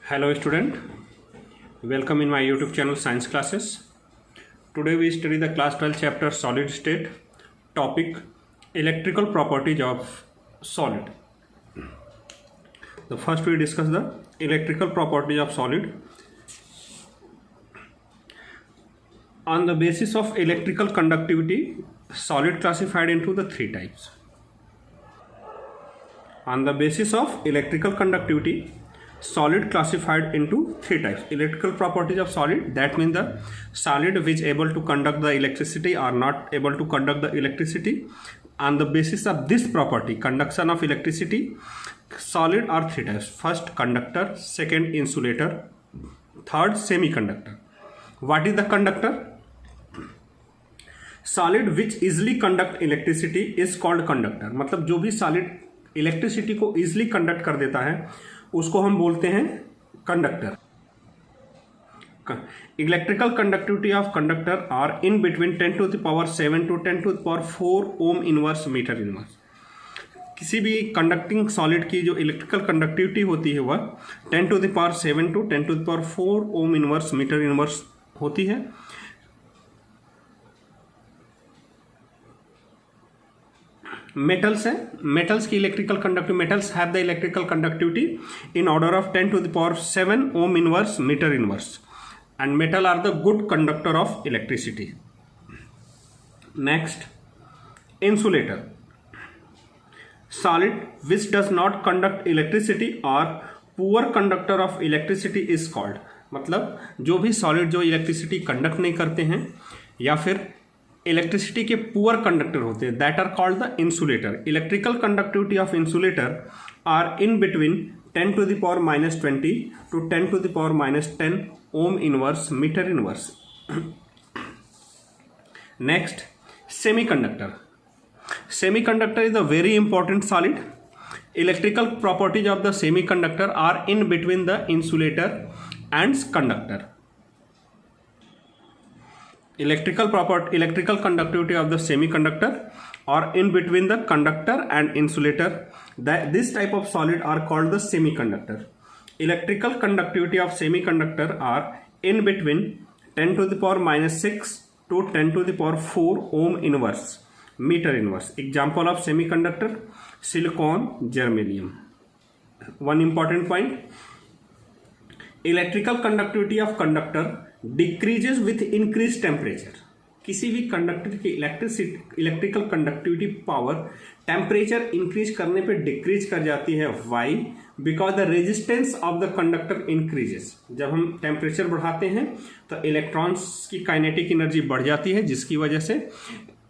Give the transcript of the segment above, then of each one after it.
Hello student, welcome in my YouTube channel Science Classes. Today we study the class 12 chapter solid state, topic electrical properties of solid. So first we discuss the electrical properties of solid. On the basis of electrical conductivity, solid classified into the three types. On the basis of electrical conductivity, solid classified into three types. Electrical properties of solid, that means the solid which able to conduct the electricity or not able to conduct the electricity. On the basis of this property, conduction of electricity, solid are three types. First, conductor. Second, insulator. Third, semiconductor. What is the conductor? Solid which easily conduct electricity is called conductor. मतलब जो भी solid electricity को easily conduct कर देता है उसको हम बोलते हैं conductor. Electrical conductivity of conductor are in between 10 to the power 7 to 10 to the power 4 ohm inverse metre inverse. किसी भी कंडक्टिंग सॉलिड की जो इलेक्ट्रिकल कंडक्टिविटी होती है वह 10 to the power 7 to 10 to the power 4 ohm inverse metre inverse होती है. Metals है, मेटल्स की electrical conductive, metals have the electrical conductivity in order of 10 to the power 7 ohm inverse metre inverse, and metal are the good conductor of electricity. Next, insulator. Solid which does not conduct electricity और poor conductor of electricity is called. मतलब जो भी solid जो electricity conduct नहीं करते हैं या फिर इलेक्ट्रिसिटी के पुअर कंडक्टर होते हैं, that are called the insulator. Electrical conductivity of insulator are in between 10 to the power -20 to 10 to the power -10 ohm inverse metre inverse. Next, semiconductor. Semiconductor is a very important solid. Electrical properties of the semiconductor are in between the insulator and conductor. Electrical conductivity of the semiconductor or in between the conductor and insulator, that this type of solid are called the semiconductor. Electrical conductivity of semiconductor are in between 10 to the power -6 to 10 to the power 4 ohm inverse meter inverse. Example of semiconductor: silicon, germanium. One important point: electrical conductivity of conductor decreases with increase temperature. किसी भी conductor की electrical conductivity power temperature increase करने पे decrease कर जाती है. Why? Because the resistance of the conductor increases. जब हम टेम्परेचर बढ़ाते हैं तो इलेक्ट्रॉन्स की काइनेटिक एनर्जी बढ़ जाती है, जिसकी वजह से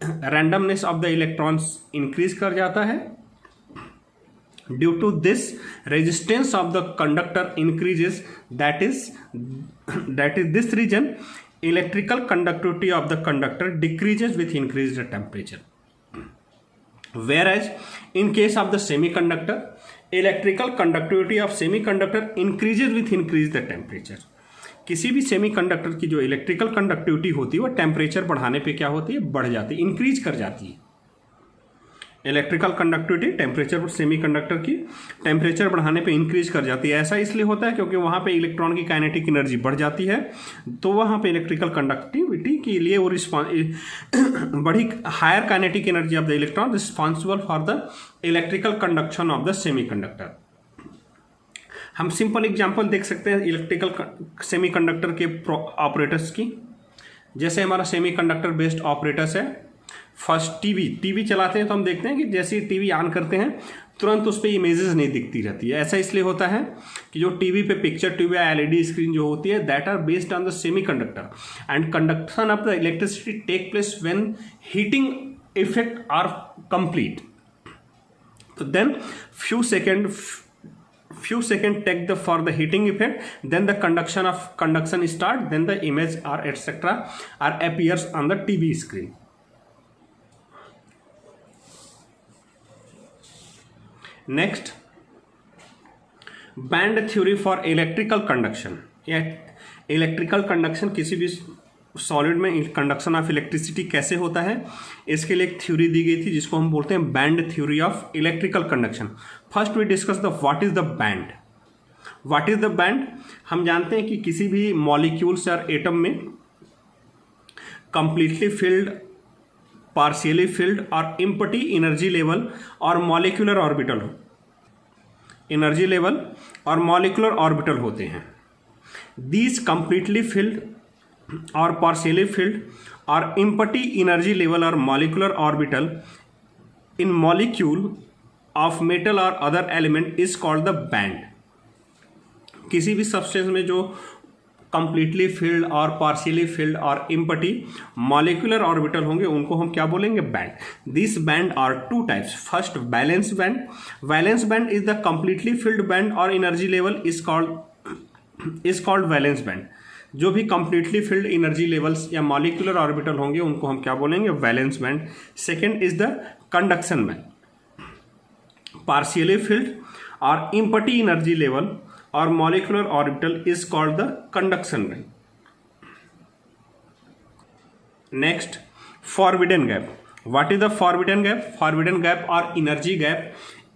randomness of the electrons increase कर जाता है. Due to this, resistance of the conductor increases. That is this reason electrical conductivity of the conductor decreases with increased temperature. Whereas in case of the semiconductor, electrical conductivity of semiconductor increases with increased the temperature. किसी भी semiconductor की जो electrical conductivity होती है वो temperature बढ़ाने पे क्या होती है, बढ़ जाती है, इंक्रीज कर जाती है. इलेक्ट्रिकल कंडक्टिविटी टेम्परेचर सेमीकंडक्टर की टेम्परेचर बढ़ाने पे इंक्रीज कर जाती है. ऐसा इसलिए होता है क्योंकि वहाँ पे इलेक्ट्रॉन की काइनेटिक एनर्जी बढ़ जाती है, तो वहाँ पे इलेक्ट्रिकल कंडक्टिविटी के लिए वो बड़ी higher kinetic energy of the electron responsible for the electrical conduction of the semiconductor. हम सिंपल एग्जाम्पल देख सकते हैं इलेक्ट्रिकल सेमीकंडक्टर के ऑपरेटर्स की. जैसे हमारा सेमीकंडक्टर बेस्ड ऑपरेटर्स है. फर्स्ट, टीवी चलाते हैं तो हम देखते हैं कि जैसे ही टीवी ऑन करते हैं तुरंत उस पर इमेजेस नहीं दिखती रहती है. ऐसा इसलिए होता है कि जो टीवी पे पिक्चर ट्यूब या एलईडी स्क्रीन जो होती है, that are based on the semiconductor and conduction of the electricity take place when heating effect are complete. तो then few second take for the heating effect, then the conduction start, then the image or etc. are appears on the TV screen. Next, band theory for electrical conduction. Electrical conduction, किसी भी solid में conduction of electricity कैसे होता है, इसके लिए एक theory दी गई थी जिसको हम बोलते हैं band theory of electrical conduction. First we discuss the what is the band. What is the band? हम जानते हैं कि किसी भी मॉलिक्यूल्स और एटम में कंप्लीटली फिल्ड, पार्शियली फिल्ड और एम्प्टी एनर्जी लेवल और मॉलिक्यूलर ऑर्बिटल एनर्जी लेवल और मॉलिक्यूलर ऑर्बिटल होते हैं. दीज कंप्लीटली फिल्ड और पार्शियली फिल्ड और एम्प्टी एनर्जी लेवल और molecular orbital in molecule of metal और other element is called the band. किसी भी सब्सटेंस में जो कंप्लीटली फिल्ड और पार्शियली फिल्ड और एम्प्टी मॉलिक्यूलर ऑर्बिटल होंगे उनको हम क्या बोलेंगे? Band. This band are two types. First, valence band. Valence band is the completely filled band और energy level is called valence band. जो भी कंप्लीटली फिल्ड एनर्जी लेवल्स या मॉलिक्यूलर ऑर्बिटल होंगे उनको हम क्या बोलेंगे? Valence band. Second is the conduction band. Partially filled और एम्प्टी एनर्जी लेवल और molecular orbital is called the conduction band. Next, forbidden gap. What is the forbidden gap? Forbidden gap or energy gap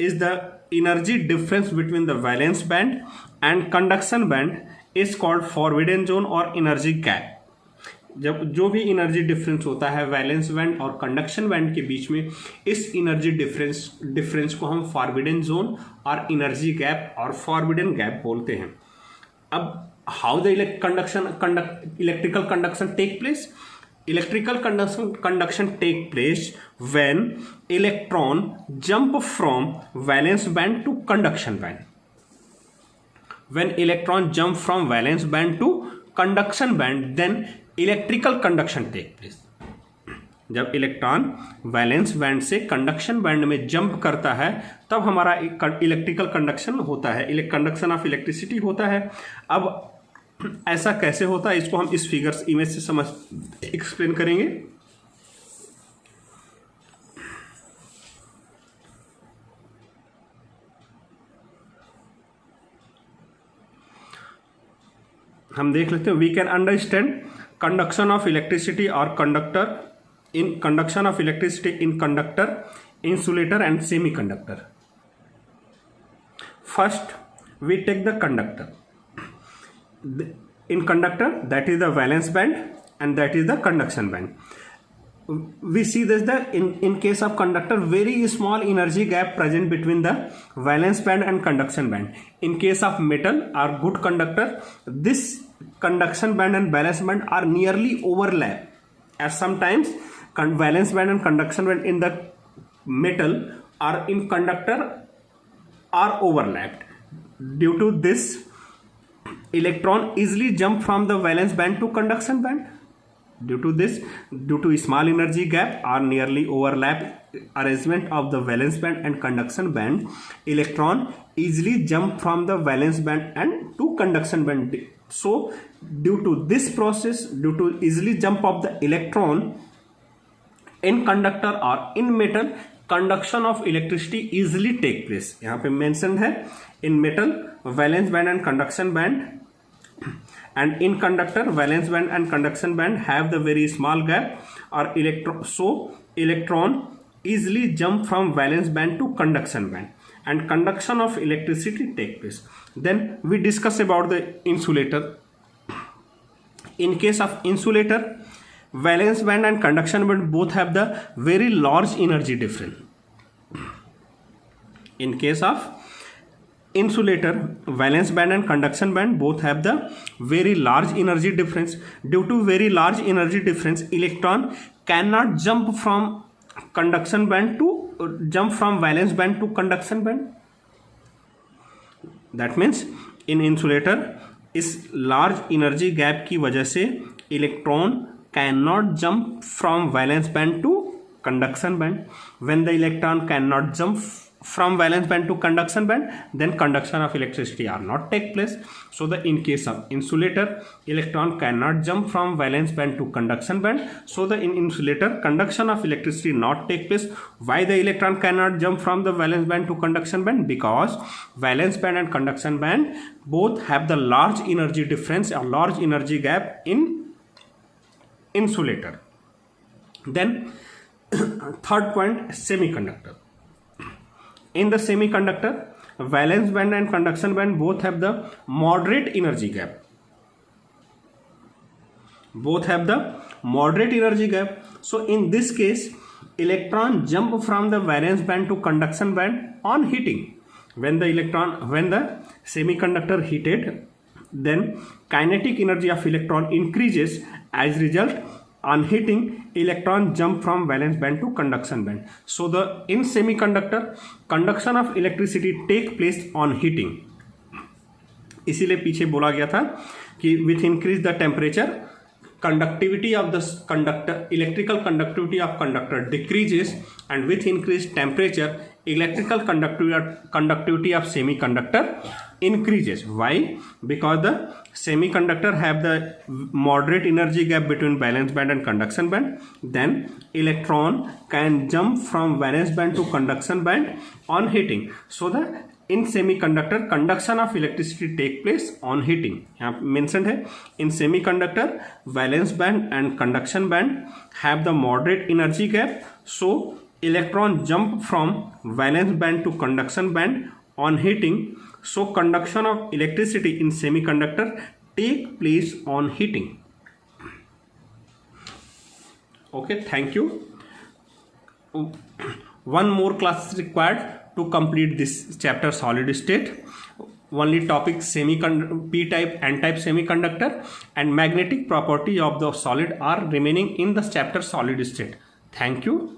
is the energy difference between the valence band and conduction band is called forbidden zone or energy gap. जब जो भी energy difference होता है valence band और conduction band के बीच में, इस एनर्जी डिफरेंस को हम फॉरबिडन जोन और एनर्जी गैप और फॉरबिडन गैप बोलते हैं. अब how the electrical conduction take place? Electrical conduction take place when electron jump from valence band to conduction band. When electron jump from valence band to conduction band then electrical conduction take place. जब electron valence band से conduction band में jump करता है तब हमारा electrical conduction होता है, conduction of electricity होता है. अब ऐसा कैसे होता है इसको हम इस फिगर्स इमेज से समझ एक्सप्लेन करेंगे. हम देख लेते हैं. We can understand conduction of electricity or conduction of electricity in conductor, insulator and semiconductor. First, we take the conductor. In conductor, that is the valence band and that is the conduction band. We see this that in case of conductor, very small energy gap present between the valence band and conduction band. In case of metal or good conductor, this conduction band and valence band are nearly overlap, as sometimes valence band and conduction band in the metal or in conductor are overlapped. Due to this, electron easily jump from the valence band to conduction band. Due to small energy gap or nearly overlap arrangement of the valence band and conduction band, electron easily jump from the valence band and to conduction band. So due to this process, due to easily jump of the electron in conductor or in metal, conduction of electricity easily take place. यहाँ पे mentioned है in metal valence band and conduction band, and in conductor valence band and conduction band have the very small gap or electron easily jump from valence band to conduction band and conduction of electricity take place. Then we discuss about the insulator. In case of insulator, valence band and conduction band both have the very large energy difference. In case of insulator, valence band and conduction band both have the very large energy difference. Due to very large energy difference, electron cannot jump from conduction band to valence band to conduction band. That means in insulator, इस large energy gap की वजह से electron can not jump from valence band to conduction band. When the electron can not jump from valence band to conduction band, then conduction of electricity are not take place. So the in case of insulator, electron cannot jump from valence band to conduction band. So the in insulator, conduction of electricity not take place. Why the electron cannot jump from the valence band to conduction band? Because valence band and conduction band both have the large energy difference or large energy gap in insulator. Then third point, semiconductor. In the semiconductor, valence band and conduction band both have the moderate energy gap. Both have the moderate energy gap. So in this case, electron jump from the valence band to conduction band on heating. When the semiconductor heated, then kinetic energy of electron increases. As result, on heating, electron jump from valence band to conduction band. So in semiconductor, conduction of electricity take place on heating. इसीलिए पीछे बोला गया था कि with increase the temperature, conductivity of the conductor, electrical conductivity of conductor decreases, and with increased temperature, electrical conductivity of semiconductor increases. Why? Because the semiconductor have the moderate energy gap between valence band and conduction band. Then electron can jump from valence band to conduction band on heating. So the in semiconductor, conduction of electricity take place on heating. यहाँ mentioned है, in semiconductor, valence band and conduction band have the moderate energy gap. So electron jump from valence band to conduction band on heating. So conduction of electricity in semiconductor take place on heating. Okay, thank you. One more class is required to complete this chapter solid state. Only topic p-type, n-type semiconductor and magnetic property of the solid are remaining in the chapter solid state. Thank you.